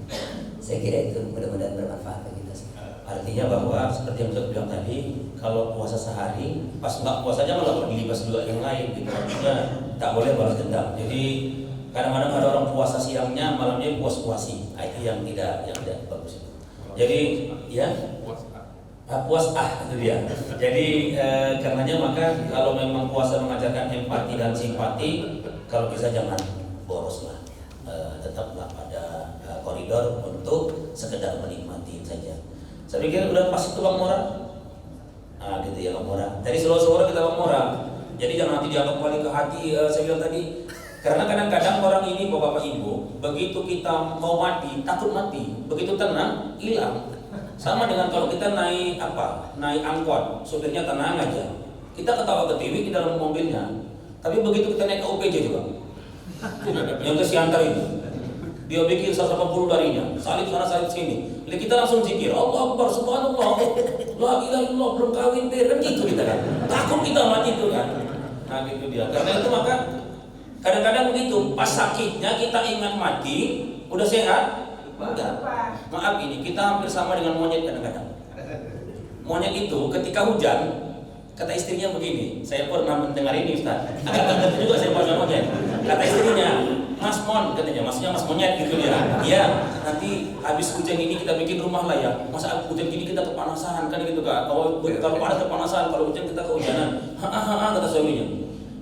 Saya kira itu mudah-mudahan bermanfaat bagi kita semua. Artinya bahwa seperti yang saya bilang tadi, kalau puasa sehari, pas nggak puasanya malah dilibas juga yang lain gitu. Artinya tak boleh balas dendam. Jadi kadang-kadang ada orang puasa siangnya, malamnya puas-puasi. Nah, itu yang tidak bagus itu. Jadi ya puas itu dia. Jadi karenanya maka kalau memang puasa mengajarkan empati dan simpati, kalau bisa jangan boros lah. Tetaplah pada koridor untuk sekedar menikmati saja. Saya pikir udah pas itu Bang Mora. Gitu ya Bang Mora. Dari seluruh kita Bang Mora. Jadi jangan nanti dianggap kembali ke hati. Saya bilang tadi, karena kadang-kadang orang ini Bapak Ibu, begitu kita mau mati, takut mati, begitu tenang, hilang. Sama dengan kalau kita naik angkot, supirnya tenang aja. Kita ketawa ketiwi di dalam mobilnya. Tapi begitu kita naik ke OPJ juga, yang ke Siantar itu, dia bikin 180 darinya, salib sana salib sini. Jadi kita langsung zikir, Allah Akbar, Subhanallah, la ilaha illallah, belum kawin kan gitu kita kan. Takut kita mati itu kan. Nah gitu dia. Karena itu maka kadang-kadang begitu, pas sakitnya kita ingat mati, udah sehat, udah. Maaf ini kita hampir sama dengan monyet kadang-kadang. Monyet itu ketika hujan, kata istrinya begini, saya pernah mendengar ini Ustaz. Agak juga saya punya monyet. Kata istrinya, Mas Mon katanya, maksudnya Mas Monyet gitu ya. Iya, nanti habis hujan ini kita bikin rumah lah ya. Masa hujan gini kita kepanasan kan gitu kan. Kalau panas kepanasan, kalau hujan kita kehujanan. Kata suaminya.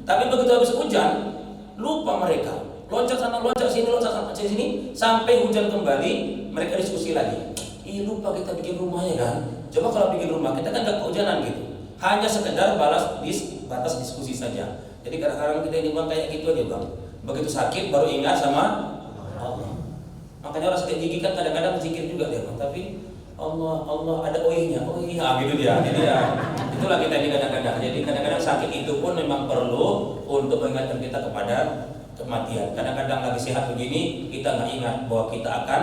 Tapi begitu habis hujan, lupa mereka. Loncat sana, loncat sini, loncat sana, sini, sampai hujan kembali, mereka diskusi lagi. Lupa kita bikin rumahnya kan. Coba kalau bikin rumah kita kan gak kehujanan gitu. Hanya sekedar batas diskusi saja. Jadi kadang-kadang kita ini Bang kayak gitu aja Bang. Begitu sakit baru ingat sama Allah. Makanya orang sakit gigi kan kadang-kadang zikir juga dia Bang. Tapi Allah ada oihnya, gitu dia. Jadi ya itulah kita ini kadang-kadang. Jadi kadang-kadang sakit itu pun memang perlu untuk mengingatkan kita kepada kematian. Kadang-kadang lagi sehat begini kita nggak ingat bahwa kita akan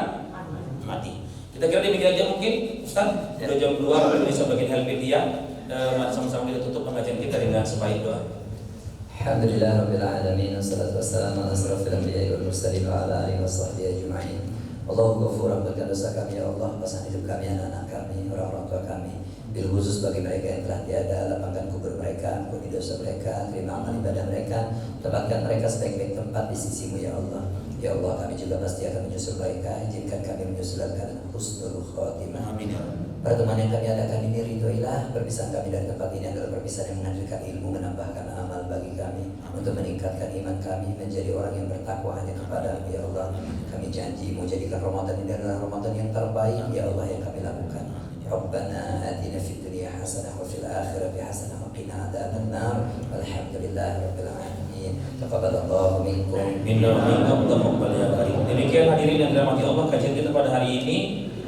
mati. Kita kira demikian aja mungkin Ustaz. Udah jam 2 Indonesia bagian Helvetia. Mari sama-sama kita tutup pengajian kita dengan sebaik doa. Alhamdulillah Rabbil Alamin. Wassalatu wassalamu ala asrafil anbiya'i wal mursalin wa ala alihi wa sahbihi ajma'in. Allahumma ghafur ambilkan dosa kami ya Allah, pasangan hidup kami, anak-anak kami, orang-orang tua kami. Bil khusus bagi mereka yang telah tiada, lapangkan kubur mereka, ampuni dosa mereka, terima amal ibadah mereka, tempatkan mereka sebaik-baik tempat di sisimu ya Allah. Ya Allah, kami juga pasti akan menyusul mereka, izinkan kami menyusul kalian husnul khotimah. Amin ya. Pertemuan yang kami adakan ini ridhoilah. Perpisahan kami dari tempat ini adalah perpisahan yang menghadirkan ilmu, menambahkan amal bagi kami, untuk meningkatkan iman kami, menjadi orang yang bertakwa hanya kepada-Mu ya Allah. Kami janji mau jadikan Ramadan ini adalah Ramadan yang terbaik ya Allah yang kami lakukan. Rabbana atina fid dunya hasanah wa fil akhirati hasanah wa qina adzabannar. Alhamdulillahirabbil alamin. Taqabbalallahu minkum. Minna minkum taqabbal ya karim. Demikian hadirin yang dirahmati Allah, kajian kita pada hari ini.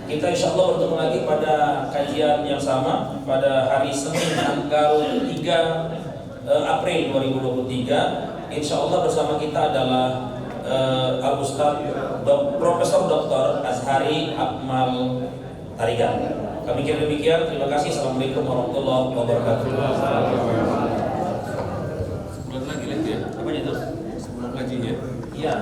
Kita insya Allah bertemu lagi pada kajian yang sama pada hari Senin tanggal 3 April 2023. Insya Allah bersama kita adalah Al-Ustaz Profesor Dr. Azhari Akmal Tarigan. Kami kira demikian. Terima kasih. Assalamualaikum warahmatullahi wabarakatuh. Sebulan lagi ya? Apa itu? Sebulan gajinya. Iya.